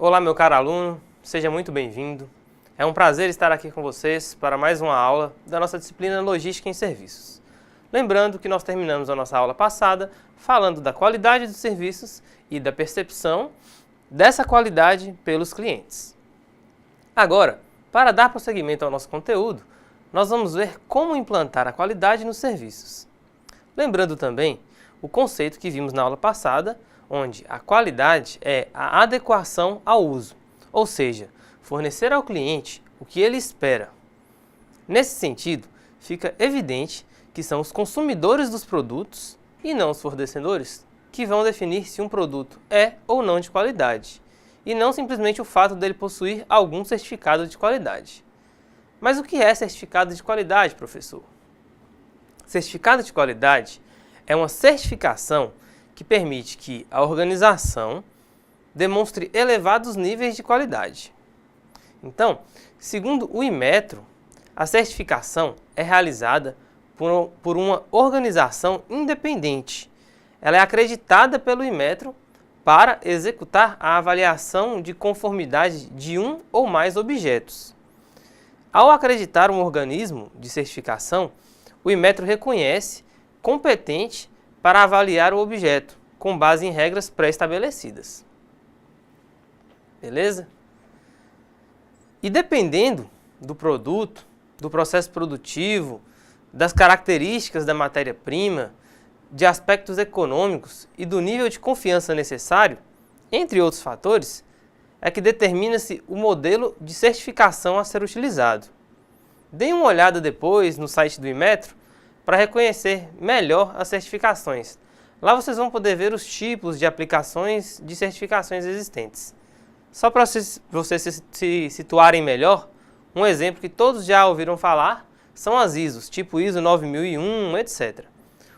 Olá, meu caro aluno, seja muito bem-vindo. É um prazer estar aqui com vocês para mais uma aula da nossa disciplina Logística em Serviços. Lembrando que nós terminamos a nossa aula passada falando da qualidade dos serviços e da percepção dessa qualidade pelos clientes. Agora, para dar prosseguimento ao nosso conteúdo, nós vamos ver como implantar a qualidade nos serviços. Lembrando também o conceito que vimos na aula passada, onde a qualidade é a adequação ao uso, ou seja, fornecer ao cliente o que ele espera. Nesse sentido, fica evidente que são os consumidores dos produtos e não os fornecedores que vão definir se um produto é ou não de qualidade, e não simplesmente o fato dele possuir algum certificado de qualidade. Mas o que é certificado de qualidade, professor? Certificado de qualidade é uma certificação que permite que a organização demonstre elevados níveis de qualidade. Então, segundo o Inmetro, a certificação é realizada por uma organização independente. Ela é acreditada pelo Inmetro para executar a avaliação de conformidade de um ou mais objetos. Ao acreditar um organismo de certificação, o Inmetro reconhece competente para avaliar o objeto, com base em regras pré-estabelecidas. Beleza? E dependendo do produto, do processo produtivo, das características da matéria-prima, de aspectos econômicos e do nível de confiança necessário, entre outros fatores, é que determina-se o modelo de certificação a ser utilizado. Deem uma olhada depois no site do Inmetro para reconhecer melhor as certificações. Lá vocês vão poder ver os tipos de aplicações de certificações existentes. Só para vocês se situarem melhor, um exemplo que todos já ouviram falar são as ISOs, tipo ISO 9001, etc.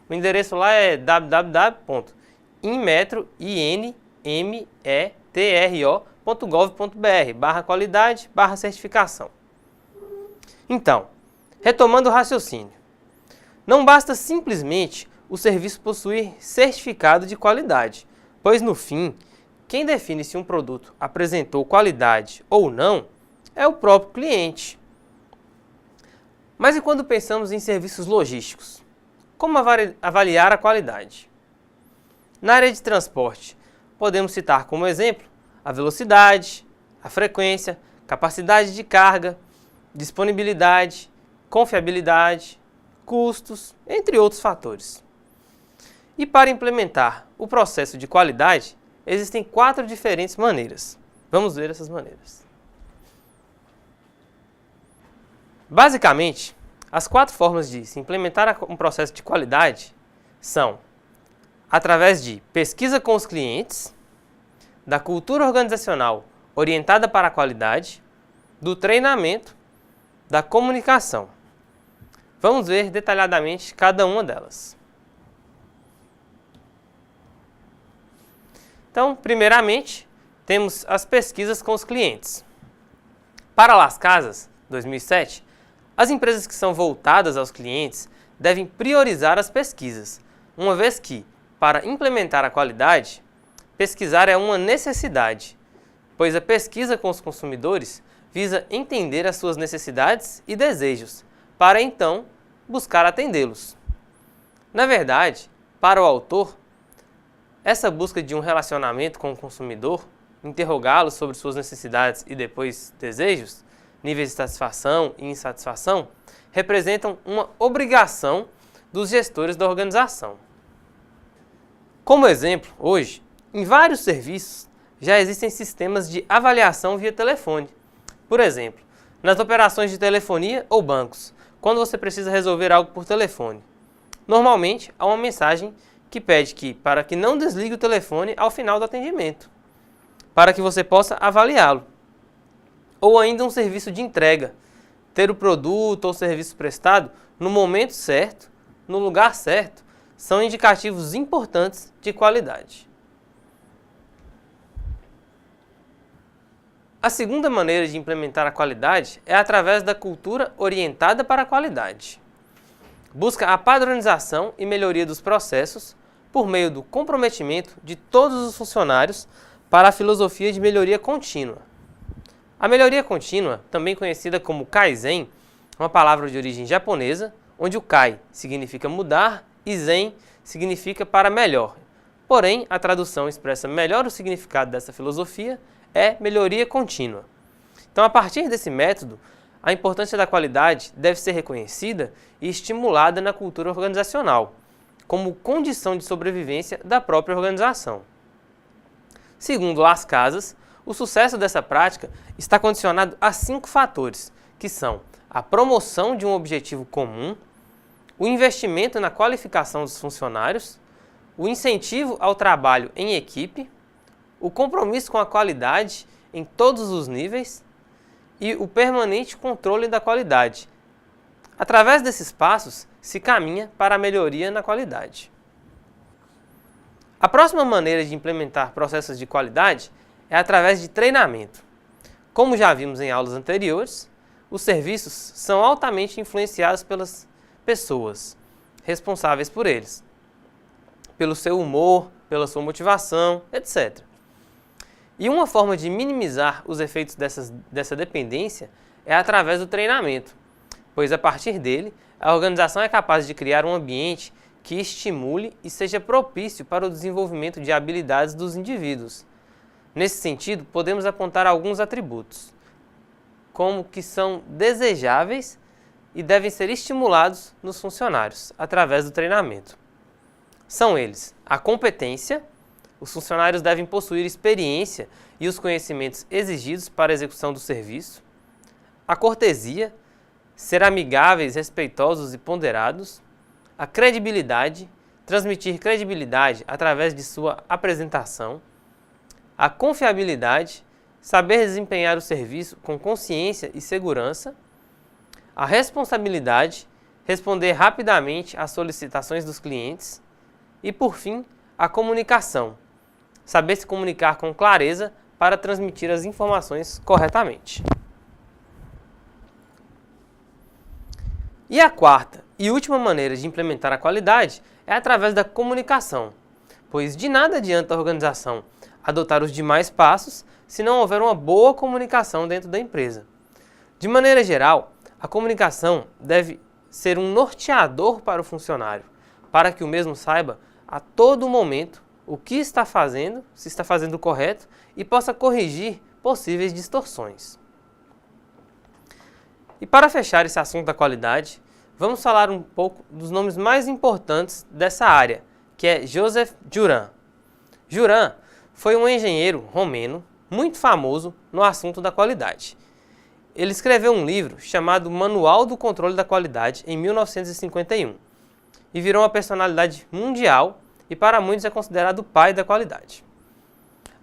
O endereço lá é www.inmetro.gov.br/qualidade/certificação. Então, retomando o raciocínio, não basta simplesmente o serviço possuir certificado de qualidade, pois no fim, quem define se um produto apresentou qualidade ou não é o próprio cliente. Mas e quando pensamos em serviços logísticos? Como avaliar a qualidade? Na área de transporte, podemos citar como exemplo a velocidade, a frequência, capacidade de carga, disponibilidade, confiabilidade, custos, entre outros fatores. E para implementar o processo de qualidade, existem 4 diferentes maneiras. Vamos ver essas maneiras. Basicamente, as 4 formas de se implementar um processo de qualidade são através de pesquisa com os clientes, da cultura organizacional orientada para a qualidade, do treinamento, da comunicação. Vamos ver detalhadamente cada uma delas. Então, primeiramente, temos as pesquisas com os clientes. Para Las Casas, 2007, as empresas que são voltadas aos clientes devem priorizar as pesquisas, uma vez que, para implementar a qualidade, pesquisar é uma necessidade, pois a pesquisa com os consumidores visa entender as suas necessidades e desejos, para então buscar atendê-los. Na verdade, para o autor, essa busca de um relacionamento com o consumidor, interrogá-lo sobre suas necessidades e depois desejos, níveis de satisfação e insatisfação, representam uma obrigação dos gestores da organização. Como exemplo, hoje, em vários serviços já existem sistemas de avaliação via telefone. Por exemplo, nas operações de telefonia ou bancos, quando você precisa resolver algo por telefone. Normalmente, há uma mensagem que pede para que não desligue o telefone ao final do atendimento, para que você possa avaliá-lo. Ou ainda um serviço de entrega, ter o produto ou serviço prestado no momento certo, no lugar certo, são indicativos importantes de qualidade. A segunda maneira de implementar a qualidade é através da cultura orientada para a qualidade. Busca a padronização e melhoria dos processos por meio do comprometimento de todos os funcionários para a filosofia de melhoria contínua. A melhoria contínua, também conhecida como Kaizen, é uma palavra de origem japonesa, onde o Kai significa mudar e Zen significa para melhor. Porém, a tradução expressa melhor o significado dessa filosofia é melhoria contínua. Então, a partir desse método, a importância da qualidade deve ser reconhecida e estimulada na cultura organizacional, como condição de sobrevivência da própria organização. Segundo Las Casas, o sucesso dessa prática está condicionado a 5 fatores, que são a promoção de um objetivo comum, o investimento na qualificação dos funcionários, o incentivo ao trabalho em equipe, o compromisso com a qualidade em todos os níveis e o permanente controle da qualidade. Através desses passos, se caminha para a melhoria na qualidade. A próxima maneira de implementar processos de qualidade é através de treinamento. Como já vimos em aulas anteriores, os serviços são altamente influenciados pelas pessoas responsáveis por eles, pelo seu humor, pela sua motivação, etc. E uma forma de minimizar os efeitos dessa dependência é através do treinamento, pois a partir dele, a organização é capaz de criar um ambiente que estimule e seja propício para o desenvolvimento de habilidades dos indivíduos. Nesse sentido, podemos apontar alguns atributos, como que são desejáveis e devem ser estimulados nos funcionários através do treinamento. São eles a competência, os funcionários devem possuir experiência e os conhecimentos exigidos para a execução do serviço, a cortesia, ser amigáveis, respeitosos e ponderados, a credibilidade, transmitir credibilidade através de sua apresentação, a confiabilidade, saber desempenhar o serviço com consciência e segurança, a responsabilidade, responder rapidamente às solicitações dos clientes e, por fim, a comunicação, saber se comunicar com clareza para transmitir as informações corretamente. E a quarta e última maneira de implementar a qualidade é através da comunicação, pois de nada adianta a organização adotar os demais passos se não houver uma boa comunicação dentro da empresa. De maneira geral, a comunicação deve ser um norteador para o funcionário, para que o mesmo saiba a todo momento o que está fazendo, se está fazendo o correto e possa corrigir possíveis distorções. E para fechar esse assunto da qualidade, vamos falar um pouco dos nomes mais importantes dessa área, que é Joseph Juran. Juran foi um engenheiro romeno muito famoso no assunto da qualidade. Ele escreveu um livro chamado Manual do Controle da Qualidade em 1951 e virou uma personalidade mundial e para muitos é considerado o pai da qualidade.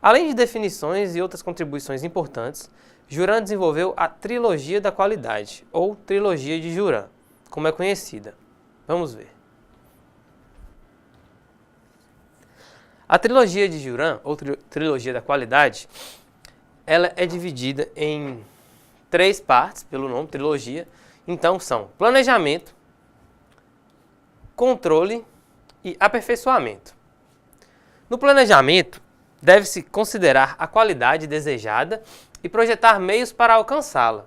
Além de definições e outras contribuições importantes, Juran desenvolveu a Trilogia da Qualidade, ou Trilogia de Juran, como é conhecida. Vamos ver. A Trilogia de Juran, ou Trilogia da Qualidade, ela é dividida em 3 partes, pelo nome, trilogia. Então são planejamento, controle e aperfeiçoamento. No planejamento, deve-se considerar a qualidade desejada e projetar meios para alcançá-la.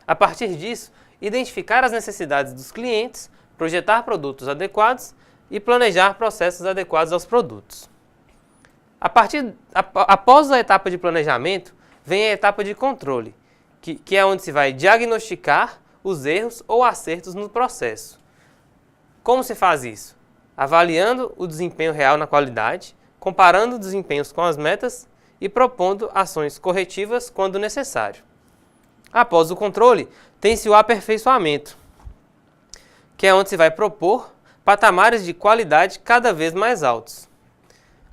A partir disso, identificar as necessidades dos clientes, projetar produtos adequados e planejar processos adequados aos produtos. Após a etapa de planejamento, vem a etapa de controle, que é onde se vai diagnosticar os erros ou acertos no processo. Como se faz isso? Avaliando o desempenho real na qualidade, comparando desempenhos com as metas e propondo ações corretivas quando necessário. Após o controle, tem-se o aperfeiçoamento, que é onde se vai propor patamares de qualidade cada vez mais altos.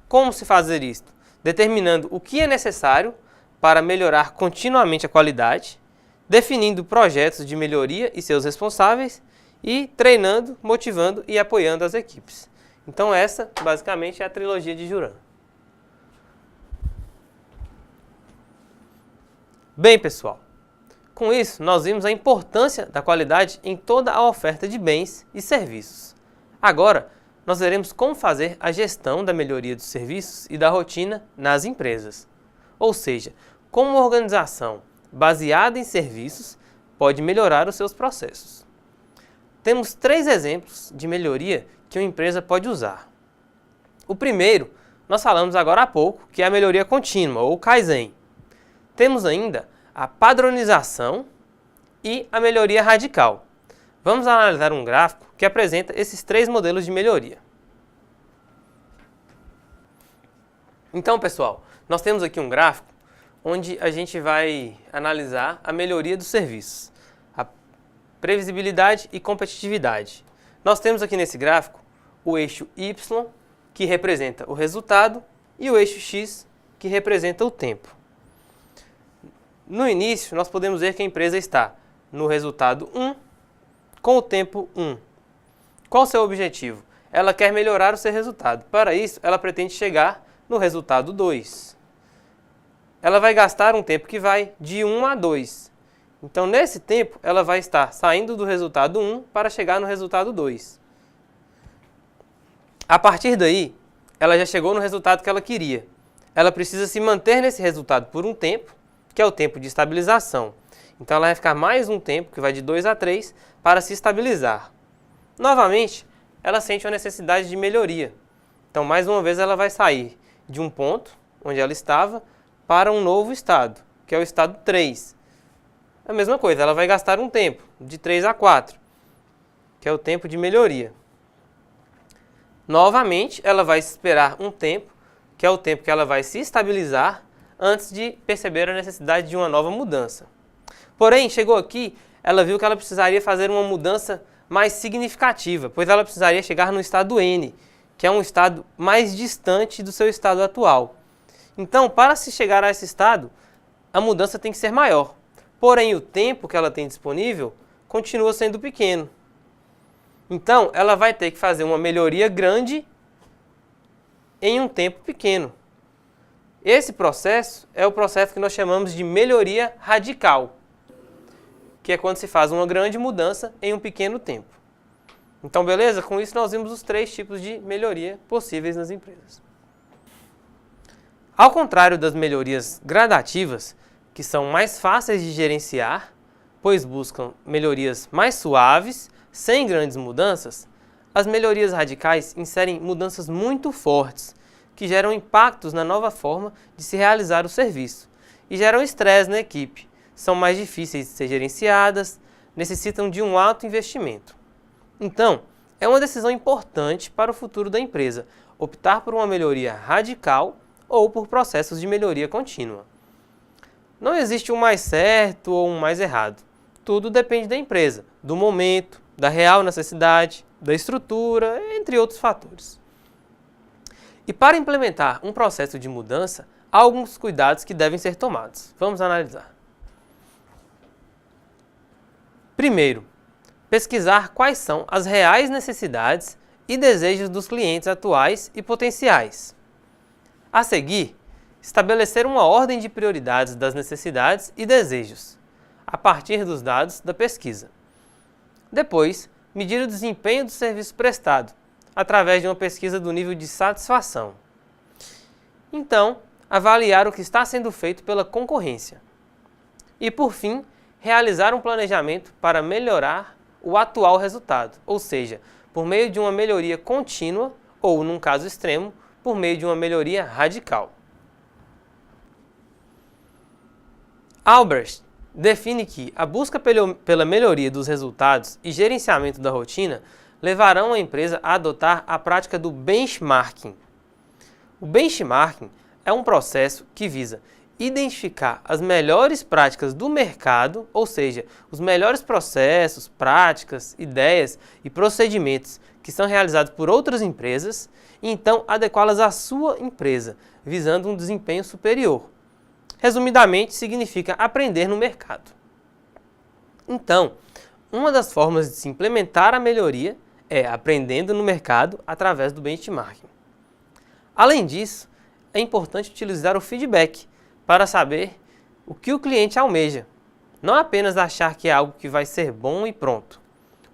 Como se fazer isto? Determinando o que é necessário para melhorar continuamente a qualidade, definindo projetos de melhoria e seus responsáveis e treinando, motivando e apoiando as equipes. Então essa, basicamente, é a trilogia de Juran. Bem, pessoal, com isso nós vimos a importância da qualidade em toda a oferta de bens e serviços. Agora, nós veremos como fazer a gestão da melhoria dos serviços e da rotina nas empresas. ou seja, como uma organização baseada em serviços pode melhorar os seus processos. Temos 3 exemplos de melhoria que uma empresa pode usar. O primeiro, nós falamos agora há pouco, que é a melhoria contínua, ou Kaizen. Temos ainda a padronização e a melhoria radical. Vamos analisar um gráfico que apresenta esses 3 modelos de melhoria. Então, pessoal, nós temos aqui um gráfico onde a gente vai analisar a melhoria dos serviços, a previsibilidade e competitividade. Nós temos aqui nesse gráfico o eixo Y, que representa o resultado, e o eixo X, que representa o tempo. No início, nós podemos ver que a empresa está no resultado 1 com o tempo 1. Qual o seu objetivo? Ela quer melhorar o seu resultado. Para isso, ela pretende chegar no resultado 2. Ela vai gastar um tempo que vai de 1 a 2. Então, nesse tempo, ela vai estar saindo do resultado 1 para chegar no resultado 2. A partir daí, ela já chegou no resultado que ela queria. Ela precisa se manter nesse resultado por um tempo, que é o tempo de estabilização. Então, ela vai ficar mais um tempo, que vai de 2 a 3, para se estabilizar. Novamente, ela sente uma necessidade de melhoria. Então, mais uma vez, ela vai sair de um ponto, onde ela estava, para um novo estado, que é o estado 3. A mesma coisa, ela vai gastar um tempo, de 3 a 4, que é o tempo de melhoria. Novamente, ela vai esperar um tempo, que é o tempo que ela vai se estabilizar, antes de perceber a necessidade de uma nova mudança. Porém, chegou aqui, ela viu que ela precisaria fazer uma mudança mais significativa, pois ela precisaria chegar no estado N, que é um estado mais distante do seu estado atual. Então, para se chegar a esse estado, a mudança tem que ser maior. Porém, o tempo que ela tem disponível continua sendo pequeno. Então, ela vai ter que fazer uma melhoria grande em um tempo pequeno. Esse processo é o processo que nós chamamos de melhoria radical, que é quando se faz uma grande mudança em um pequeno tempo. Então, beleza? Com isso, nós vimos os 3 tipos de melhoria possíveis nas empresas. Ao contrário das melhorias gradativas, que são mais fáceis de gerenciar, pois buscam melhorias mais suaves, sem grandes mudanças, as melhorias radicais inserem mudanças muito fortes, que geram impactos na nova forma de se realizar o serviço e geram estresse na equipe, são mais difíceis de ser gerenciadas, necessitam de um alto investimento. Então, é uma decisão importante para o futuro da empresa, optar por uma melhoria radical ou por processos de melhoria contínua. Não existe um mais certo ou um mais errado. Tudo depende da empresa, do momento, da real necessidade, da estrutura, entre outros fatores. E para implementar um processo de mudança, há alguns cuidados que devem ser tomados. Vamos analisar. Primeiro, pesquisar quais são as reais necessidades e desejos dos clientes atuais e potenciais. A seguir, estabelecer uma ordem de prioridades das necessidades e desejos, a partir dos dados da pesquisa. Depois, medir o desempenho do serviço prestado, através de uma pesquisa do nível de satisfação. Então, avaliar o que está sendo feito pela concorrência. E, por fim, realizar um planejamento para melhorar o atual resultado, ou seja, por meio de uma melhoria contínua ou, num caso extremo, por meio de uma melhoria radical. Albrecht define que a busca pela melhoria dos resultados e gerenciamento da rotina levarão a empresa a adotar a prática do benchmarking. O benchmarking é um processo que visa identificar as melhores práticas do mercado, ou seja, os melhores processos, práticas, ideias e procedimentos que são realizados por outras empresas e então adequá-las à sua empresa, visando um desempenho superior. Resumidamente, significa aprender no mercado. Então, uma das formas de se implementar a melhoria é aprendendo no mercado através do benchmarking. Além disso, é importante utilizar o feedback para saber o que o cliente almeja, não apenas achar que é algo que vai ser bom e pronto.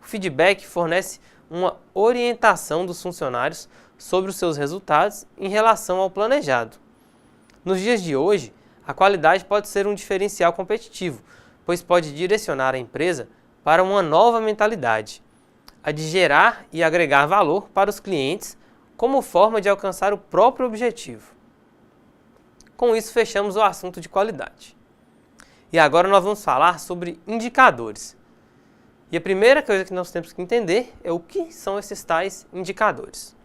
O feedback fornece uma orientação dos funcionários sobre os seus resultados em relação ao planejado. Nos dias de hoje, a qualidade pode ser um diferencial competitivo, pois pode direcionar a empresa para uma nova mentalidade, a de gerar e agregar valor para os clientes como forma de alcançar o próprio objetivo. Com isso, fechamos o assunto de qualidade. E agora nós vamos falar sobre indicadores. E a primeira coisa que nós temos que entender é o que são esses tais indicadores.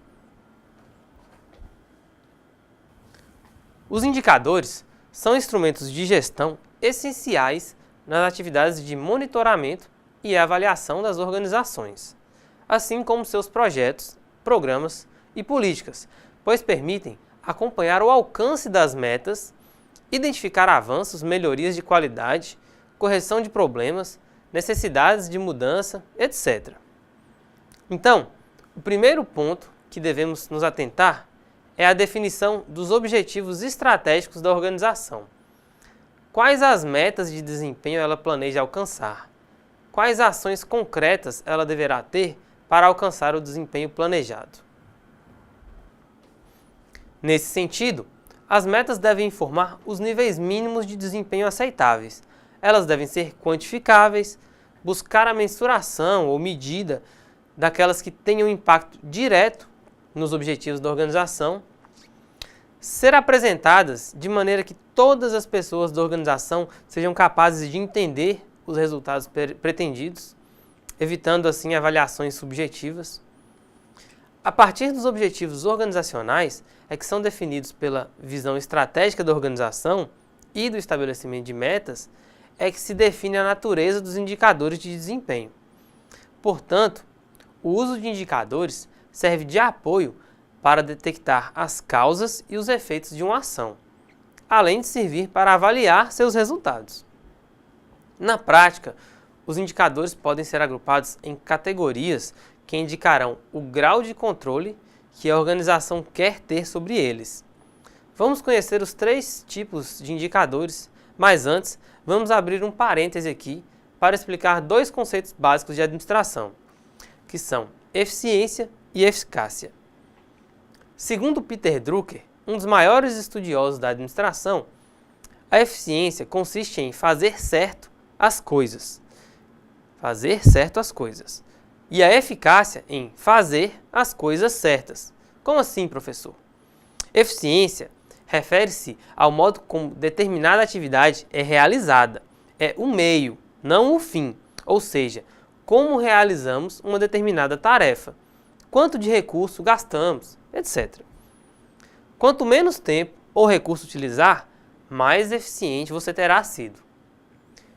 Os indicadores são instrumentos de gestão essenciais nas atividades de monitoramento e avaliação das organizações, assim como seus projetos, programas e políticas, pois permitem acompanhar o alcance das metas, identificar avanços, melhorias de qualidade, correção de problemas, necessidades de mudança, etc. Então, o primeiro ponto que devemos nos atentar é a definição dos objetivos estratégicos da organização. Quais as metas de desempenho ela planeja alcançar? Quais ações concretas ela deverá ter para alcançar o desempenho planejado? Nesse sentido, as metas devem informar os níveis mínimos de desempenho aceitáveis. Elas devem ser quantificáveis, buscar a mensuração ou medida daquelas que tenham impacto direto nos objetivos da organização, ser apresentadas de maneira que todas as pessoas da organização sejam capazes de entender os resultados pretendidos, evitando assim avaliações subjetivas. A partir dos objetivos organizacionais é que são definidos pela visão estratégica da organização e do estabelecimento de metas, é que se define a natureza dos indicadores de desempenho. Portanto, o uso de indicadores serve de apoio para detectar as causas e os efeitos de uma ação, além de servir para avaliar seus resultados. Na prática, os indicadores podem ser agrupados em categorias que indicarão o grau de controle que a organização quer ter sobre eles. Vamos conhecer os 3 tipos de indicadores, mas antes vamos abrir um parêntese aqui para explicar 2 conceitos básicos de administração, que são eficiência e eficácia. Segundo Peter Drucker, um dos maiores estudiosos da administração, a eficiência consiste em fazer certo as coisas. Fazer certo as coisas. E a eficácia em fazer as coisas certas. Como assim, professor? Eficiência refere-se ao modo como determinada atividade é realizada. É o meio, não o fim. Ou seja, como realizamos uma determinada tarefa, quanto de recurso gastamos, etc. Quanto menos tempo ou recurso utilizar, mais eficiente você terá sido.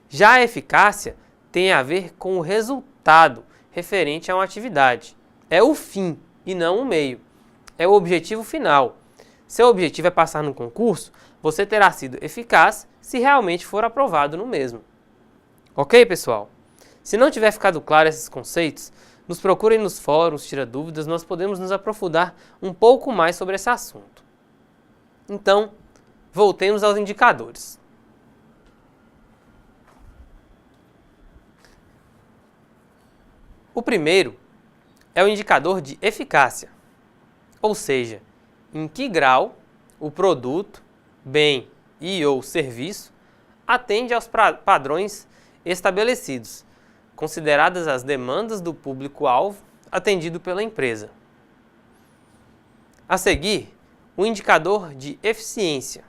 Já a eficácia tem a ver com o resultado referente a uma atividade. É o fim e não o meio. É o objetivo final. Seu objetivo é passar no concurso, você terá sido eficaz se realmente for aprovado no mesmo. Ok, pessoal? Se não tiver ficado claro esses conceitos, nos procurem nos fóruns, tira dúvidas, nós podemos nos aprofundar um pouco mais sobre esse assunto. Então, voltemos aos indicadores. O primeiro é o indicador de eficácia, ou seja, em que grau o produto, bem e ou serviço atende aos padrões estabelecidos, consideradas as demandas do público-alvo atendido pela empresa. A seguir, o indicador de eficiência.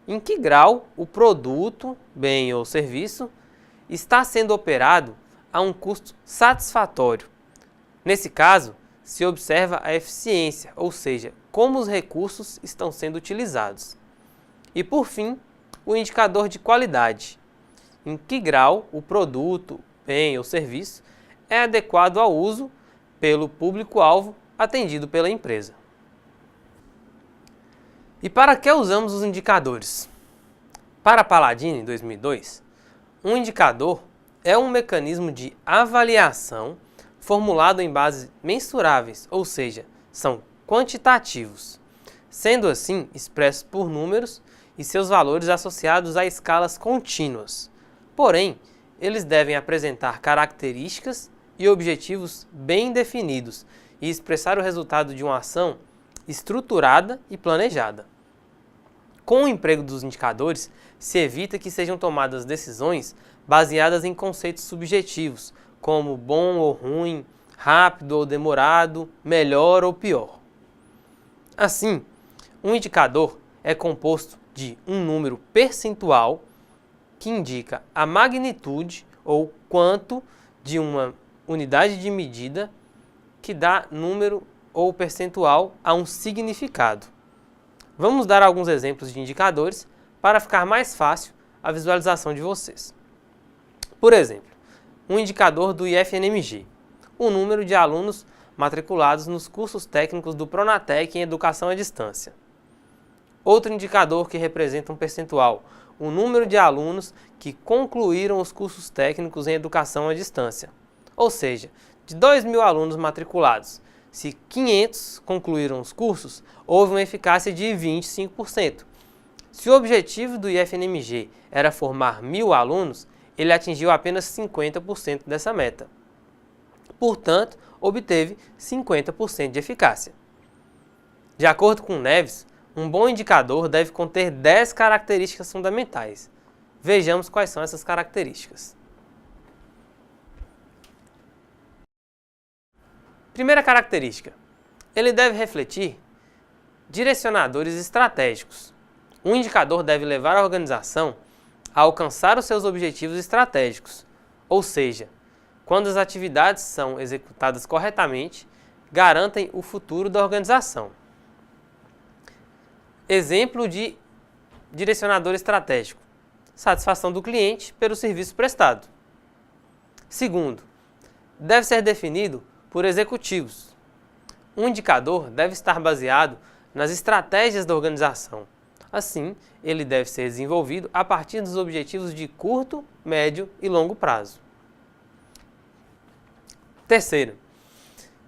Em que grau o produto, bem ou serviço está sendo operado a um custo satisfatório. Nesse caso, se observa a eficiência, ou seja, como os recursos estão sendo utilizados. E por fim, o indicador de qualidade. Em que grau o produto, bem ou serviço é adequado ao uso pelo público-alvo atendido pela empresa. E para que usamos os indicadores? Para a Paladini, em 2002, um indicador é um mecanismo de avaliação formulado em bases mensuráveis, ou seja, são quantitativos, sendo assim expressos por números e seus valores associados a escalas contínuas. Porém, eles devem apresentar características e objetivos bem definidos e expressar o resultado de uma ação estruturada e planejada. Com o emprego dos indicadores, se evita que sejam tomadas decisões baseadas em conceitos subjetivos, como bom ou ruim, rápido ou demorado, melhor ou pior. Assim, um indicador é composto de um número percentual que indica a magnitude ou quanto de uma unidade de medida que dá número ou percentual a um significado. Vamos dar alguns exemplos de indicadores para ficar mais fácil a visualização de vocês. Por exemplo, um indicador do IFNMG, o número de alunos matriculados nos cursos técnicos do Pronatec em Educação à Distância. Outro indicador que representa um percentual, o número de alunos que concluíram os cursos técnicos em Educação à Distância. Ou seja, de 2.000 alunos matriculados, se 500 concluíram os cursos, houve uma eficácia de 25%. Se o objetivo do IFNMG era formar 1.000 alunos, ele atingiu apenas 50% dessa meta. Portanto, obteve 50% de eficácia. De acordo com Neves, um bom indicador deve conter 10 características fundamentais. Vejamos quais são essas características. Primeira característica, ele deve refletir direcionadores estratégicos. Um indicador deve levar a organização a alcançar os seus objetivos estratégicos, ou seja, quando as atividades são executadas corretamente, garantem o futuro da organização. Exemplo de direcionador estratégico: satisfação do cliente pelo serviço prestado. Segundo, deve ser definido por executivos. Um indicador deve estar baseado nas estratégias da organização. Assim, ele deve ser desenvolvido a partir dos objetivos de curto, médio e longo prazo. Terceiro,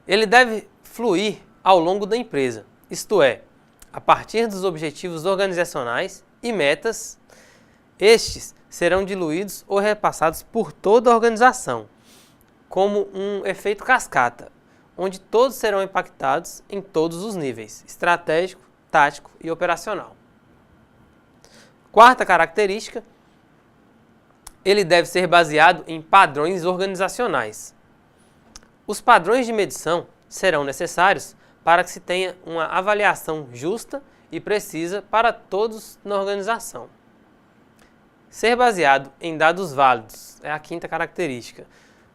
ele deve fluir ao longo da empresa, isto é, a partir dos objetivos organizacionais e metas. Estes serão diluídos ou repassados por toda a organização, como um efeito cascata, onde todos serão impactados em todos os níveis, estratégico, tático e operacional. Quarta característica, ele deve ser baseado em padrões organizacionais. Os padrões de medição serão necessários para que se tenha uma avaliação justa e precisa para todos na organização. Ser baseado em dados válidos é a quinta característica.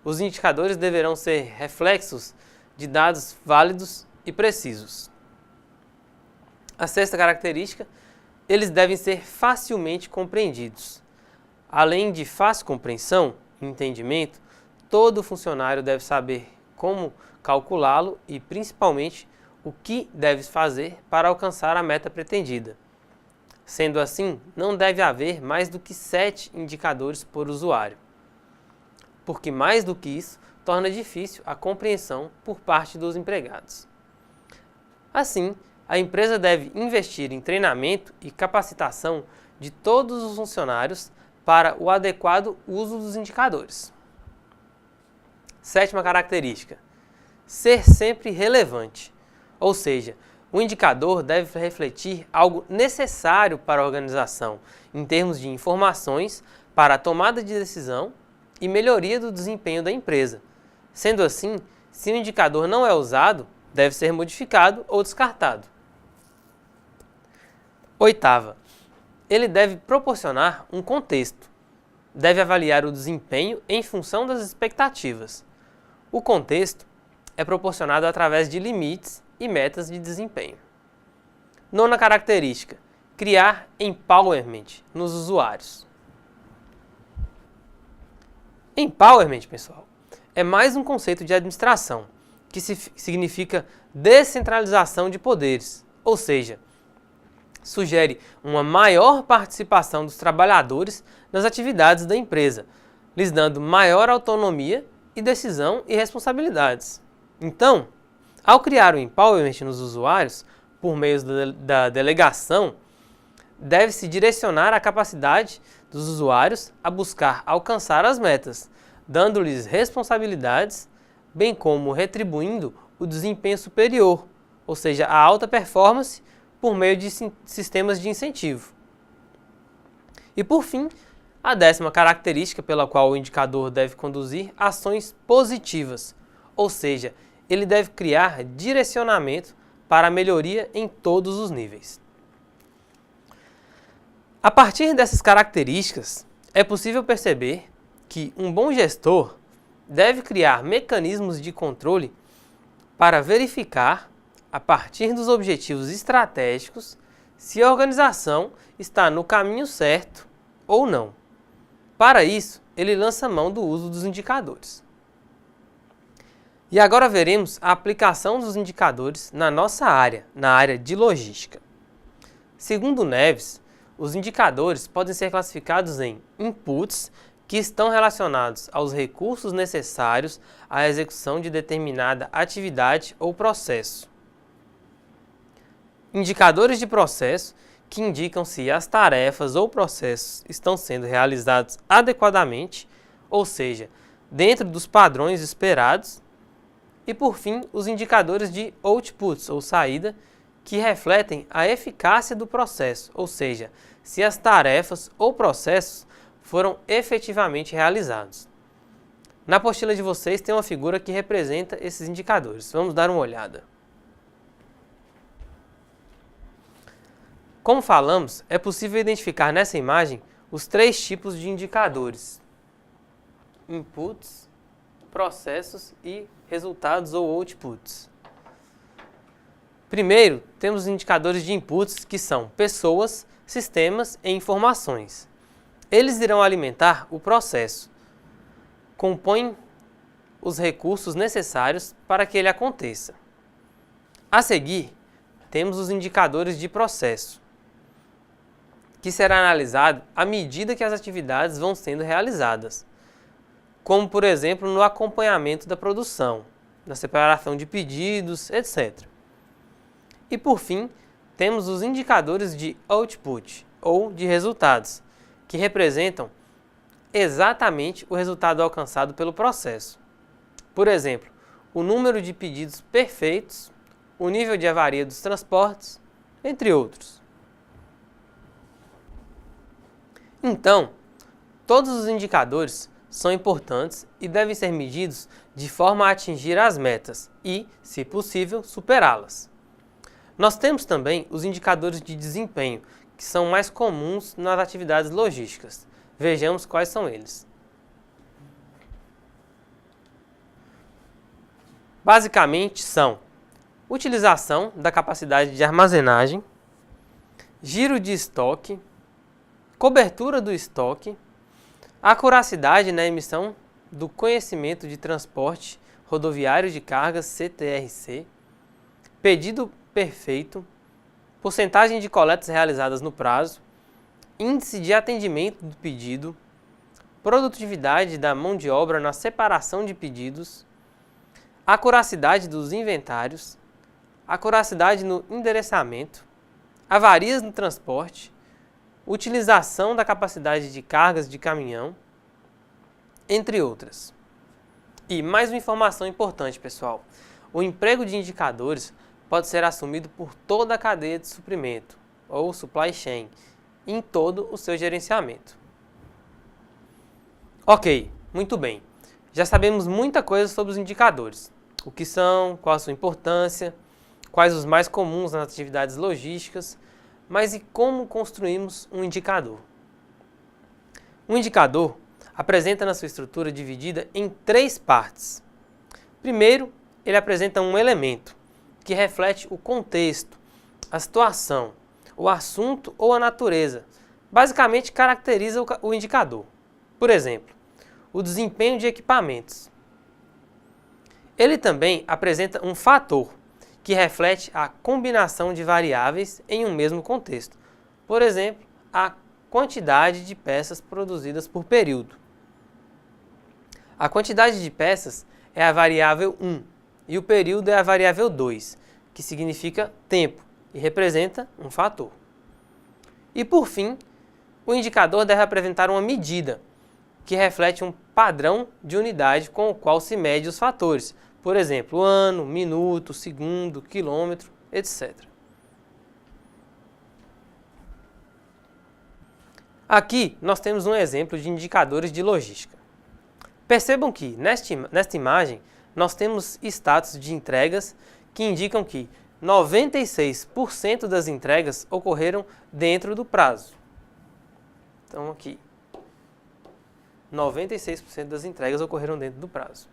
Os indicadores deverão ser reflexos de dados válidos e precisos. A sexta característica, eles devem ser facilmente compreendidos. Além de fácil compreensão e entendimento, todo funcionário deve saber como calculá-lo e, principalmente, o que deve fazer para alcançar a meta pretendida. Sendo assim, não deve haver mais do que 7 indicadores por usuário, porque mais do que isso torna difícil a compreensão por parte dos empregados. Assim, a empresa deve investir em treinamento e capacitação de todos os funcionários para o adequado uso dos indicadores. Sétima característica, ser sempre relevante, ou seja, o indicador deve refletir algo necessário para a organização em termos de informações para a tomada de decisão e melhoria do desempenho da empresa. Sendo assim, se o indicador não é usado, deve ser modificado ou descartado. Oitava, ele deve proporcionar um contexto. Deve avaliar o desempenho em função das expectativas. O contexto é proporcionado através de limites e metas de desempenho. Nona característica, criar empowerment nos usuários. Empowerment, pessoal, é mais um conceito de administração, que significa descentralização de poderes, ou seja, sugere uma maior participação dos trabalhadores nas atividades da empresa, lhes dando maior autonomia e decisão e responsabilidades. Então, ao criar o empowerment nos usuários, por meio da delegação, deve-se direcionar a capacidade dos usuários a buscar alcançar as metas, dando-lhes responsabilidades, bem como retribuindo o desempenho superior, ou seja, a alta performance, por meio de sistemas de incentivo. E por fim, a 10ª característica pela qual o indicador deve conduzir ações positivas, ou seja, ele deve criar direcionamento para a melhoria em todos os níveis. A partir dessas características, é possível perceber que um bom gestor deve criar mecanismos de controle para verificar, a partir dos objetivos estratégicos, se a organização está no caminho certo ou não. Para isso, ele lança mão do uso dos indicadores. E agora veremos a aplicação dos indicadores na nossa área, na área de logística. Segundo Neves, os indicadores podem ser classificados em inputs, que estão relacionados aos recursos necessários à execução de determinada atividade ou processo. Indicadores de processo, que indicam se as tarefas ou processos estão sendo realizados adequadamente, ou seja, dentro dos padrões esperados. E, por fim, os indicadores de outputs, ou saída, que refletem a eficácia do processo, ou seja, se as tarefas ou processos foram efetivamente realizados. Na apostila de vocês tem uma figura que representa esses indicadores. Vamos dar uma olhada. Como falamos, é possível identificar nessa imagem os 3 tipos de indicadores: inputs, processos e resultados ou outputs. Primeiro, temos os indicadores de inputs, que são pessoas, sistemas e informações. Eles irão alimentar o processo, compõem os recursos necessários para que ele aconteça. A seguir, temos os indicadores de processo, que será analisado à medida que as atividades vão sendo realizadas, como, por exemplo, no acompanhamento da produção, na separação de pedidos, etc. E, por fim, temos os indicadores de output, ou de resultados, que representam exatamente o resultado alcançado pelo processo. Por exemplo, o número de pedidos perfeitos, o nível de avaria dos transportes, entre outros. Então, todos os indicadores são importantes e devem ser medidos de forma a atingir as metas e, se possível, superá-las. Nós temos também os indicadores de desempenho, que são mais comuns nas atividades logísticas. Vejamos quais são eles. Basicamente são utilização da capacidade de armazenagem, giro de estoque, cobertura do estoque, acuracidade na emissão do conhecimento de transporte rodoviário de cargas CTRC, pedido perfeito, porcentagem de coletas realizadas no prazo, índice de atendimento do pedido, produtividade da mão de obra na separação de pedidos, acuracidade dos inventários, acuracidade no endereçamento, avarias no transporte, utilização da capacidade de cargas de caminhão, entre outras. E mais uma informação importante, pessoal. O emprego de indicadores pode ser assumido por toda a cadeia de suprimento, ou supply chain, em todo o seu gerenciamento. Ok, muito bem. Já sabemos muita coisa sobre os indicadores. O que são, qual a sua importância, quais os mais comuns nas atividades logísticas, mas e como construímos um indicador? Um indicador apresenta na sua estrutura dividida em 3 partes. Primeiro, ele apresenta um elemento, que reflete o contexto, a situação, o assunto ou a natureza. Basicamente, caracteriza o indicador. Por exemplo, o desempenho de equipamentos. Ele também apresenta um fator, que reflete a combinação de variáveis em um mesmo contexto. Por exemplo, a quantidade de peças produzidas por período. A quantidade de peças é a variável 1 e o período é a variável 2, que significa tempo e representa um fator. E por fim, o indicador deve apresentar uma medida, que reflete um padrão de unidade com o qual se mede os fatores, por exemplo, ano, minuto, segundo, quilômetro, etc. Aqui nós temos um exemplo de indicadores de logística. Percebam que nesta imagem nós temos status de entregas que indicam que 96% das entregas ocorreram dentro do prazo. Então aqui, 96% das entregas ocorreram dentro do prazo.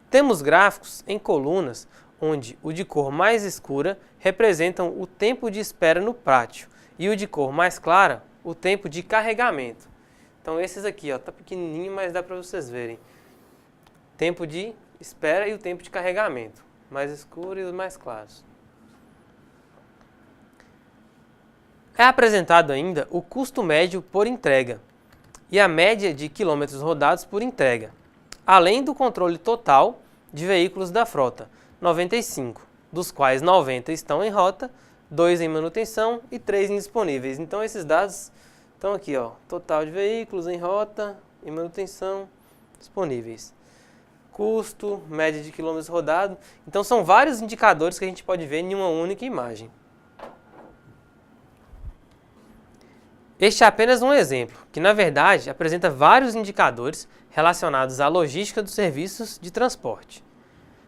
Temos gráficos em colunas onde o de cor mais escura representam o tempo de espera no pátio e o de cor mais clara o tempo de carregamento. Então esses aqui, ó, tá pequenininho, mas dá para vocês verem. Tempo de espera e o tempo de carregamento, mais escuro e os mais claros. É apresentado ainda o custo médio por entrega e a média de quilômetros rodados por entrega, além do controle total de veículos da frota, 95, dos quais 90 estão em rota, 2 em manutenção e 3 indisponíveis. Então esses dados estão aqui, ó, total de veículos em rota e manutenção disponíveis. Custo, média de quilômetros rodados. Então são vários indicadores que a gente pode ver em uma única imagem. Este é apenas um exemplo, que na verdade apresenta vários indicadores relacionados à logística dos serviços de transporte.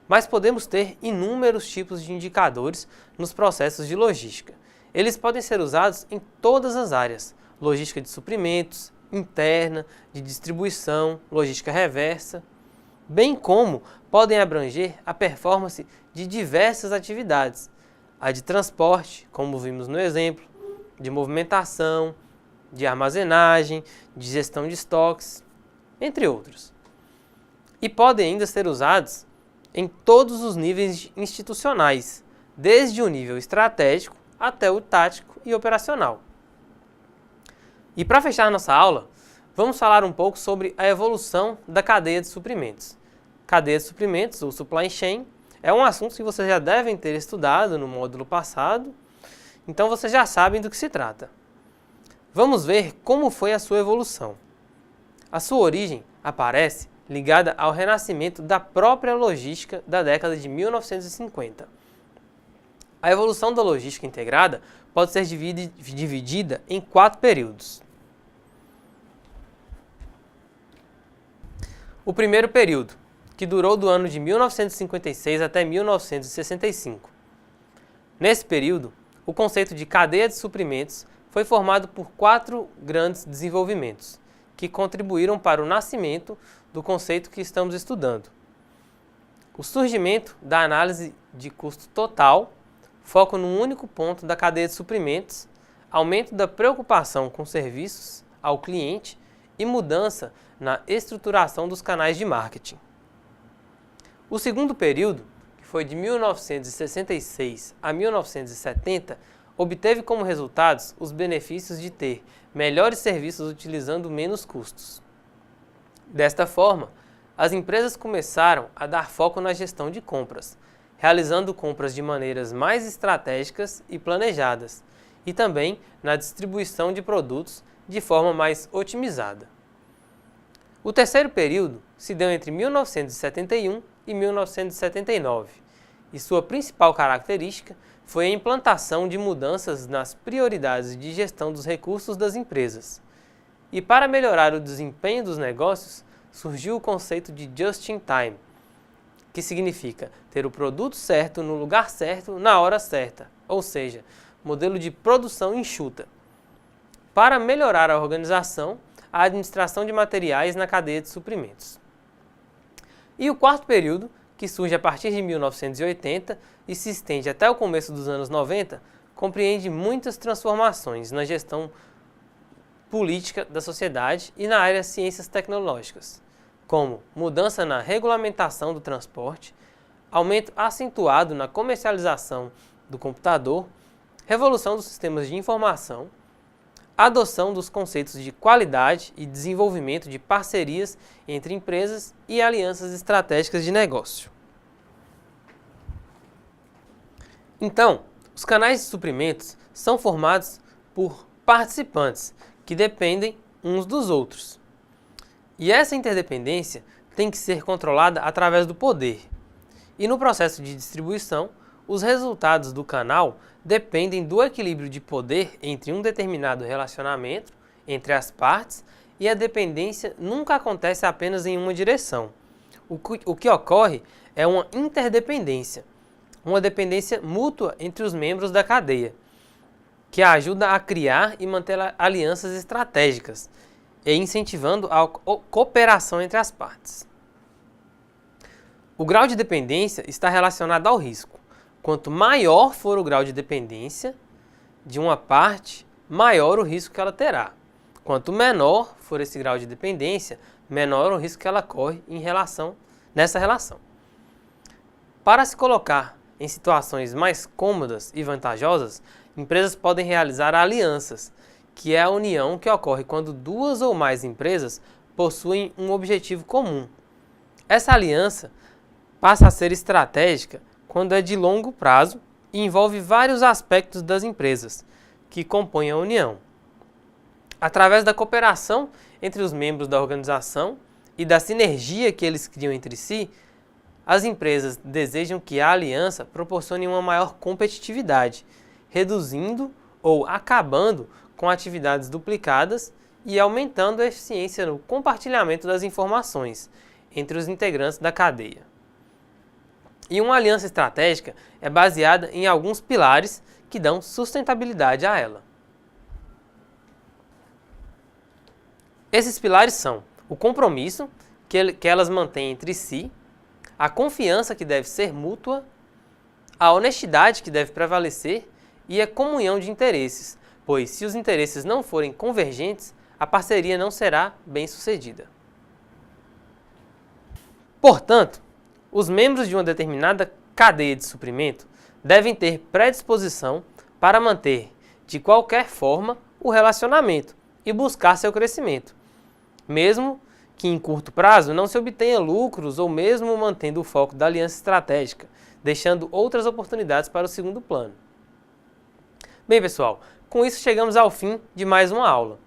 Mas podemos ter inúmeros tipos de indicadores nos processos de logística. Eles podem ser usados em todas as áreas: logística de suprimentos, interna, de distribuição, logística reversa, bem como podem abranger a performance de diversas atividades: a de transporte, como vimos no exemplo, de movimentação, de armazenagem, de gestão de estoques, entre outros. E podem ainda ser usados em todos os níveis institucionais, desde o nível estratégico até o tático e operacional. E para fechar nossa aula, vamos falar um pouco sobre a evolução da cadeia de suprimentos. Cadeia de suprimentos, ou supply chain, é um assunto que vocês já devem ter estudado no módulo passado, então vocês já sabem do que se trata. Vamos ver como foi a sua evolução. A sua origem aparece ligada ao renascimento da própria logística da década de 1950. A evolução da logística integrada pode ser dividida em 4 períodos. O primeiro período, que durou do ano de 1956 até 1965. Nesse período, o conceito de cadeia de suprimentos foi formado por 4 grandes desenvolvimentos, que contribuíram para o nascimento do conceito que estamos estudando. O surgimento da análise de custo total, foco num único ponto da cadeia de suprimentos, aumento da preocupação com serviços ao cliente e mudança na estruturação dos canais de marketing. O segundo período, que foi de 1966 a 1970, obteve como resultados os benefícios de ter melhores serviços utilizando menos custos. Desta forma, as empresas começaram a dar foco na gestão de compras, realizando compras de maneiras mais estratégicas e planejadas, e também na distribuição de produtos de forma mais otimizada. O terceiro período se deu entre 1971 e 1979, e sua principal característica foi a implantação de mudanças nas prioridades de gestão dos recursos das empresas. E para melhorar o desempenho dos negócios, surgiu o conceito de just-in-time, que significa ter o produto certo no lugar certo na hora certa, ou seja, modelo de produção enxuta. Para melhorar a organização, a administração de materiais na cadeia de suprimentos. E o quarto período, que surge a partir de 1980 e se estende até o começo dos anos 90, compreende muitas transformações na gestão política da sociedade e na área de ciências tecnológicas, como mudança na regulamentação do transporte, aumento acentuado na comercialização do computador, revolução dos sistemas de informação, adoção dos conceitos de qualidade e desenvolvimento de parcerias entre empresas e alianças estratégicas de negócio. Então, os canais de suprimentos são formados por participantes que dependem uns dos outros. E essa interdependência tem que ser controlada através do poder. E no processo de distribuição, os resultados do canal dependem do equilíbrio de poder entre um determinado relacionamento entre as partes e a dependência nunca acontece apenas em uma direção. O que ocorre é uma interdependência, uma dependência mútua entre os membros da cadeia, que ajuda a criar e manter alianças estratégicas e incentivando a cooperação entre as partes. O grau de dependência está relacionado ao risco. Quanto maior for o grau de dependência de uma parte, maior o risco que ela terá. Quanto menor for esse grau de dependência, menor o risco que ela corre nessa relação. Para se colocar em situações mais cômodas e vantajosas, empresas podem realizar alianças, que é a união que ocorre quando duas ou mais empresas possuem um objetivo comum. Essa aliança passa a ser estratégica quando é de longo prazo e envolve vários aspectos das empresas que compõem a união. Através da cooperação entre os membros da organização e da sinergia que eles criam entre si, as empresas desejam que a aliança proporcione uma maior competitividade, reduzindo ou acabando com atividades duplicadas e aumentando a eficiência no compartilhamento das informações entre os integrantes da cadeia. E uma aliança estratégica é baseada em alguns pilares que dão sustentabilidade a ela. Esses pilares são o compromisso que elas mantêm entre si, a confiança que deve ser mútua, a honestidade que deve prevalecer e a comunhão de interesses, pois se os interesses não forem convergentes, a parceria não será bem-sucedida. Portanto, os membros de uma determinada cadeia de suprimento devem ter predisposição para manter, de qualquer forma, o relacionamento e buscar seu crescimento, mesmo que em curto prazo não se obtenha lucros ou mesmo mantendo o foco da aliança estratégica, deixando outras oportunidades para o segundo plano. Bem, pessoal, com isso chegamos ao fim de mais uma aula.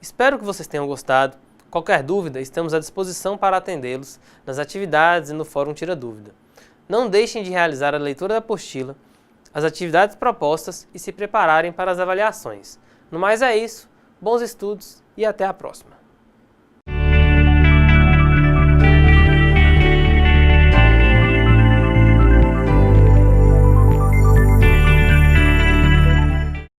Espero que vocês tenham gostado. Qualquer dúvida, estamos à disposição para atendê-los nas atividades e no Fórum Tira Dúvida. Não deixem de realizar a leitura da apostila, as atividades propostas e se prepararem para as avaliações. No mais é isso, bons estudos e até a próxima!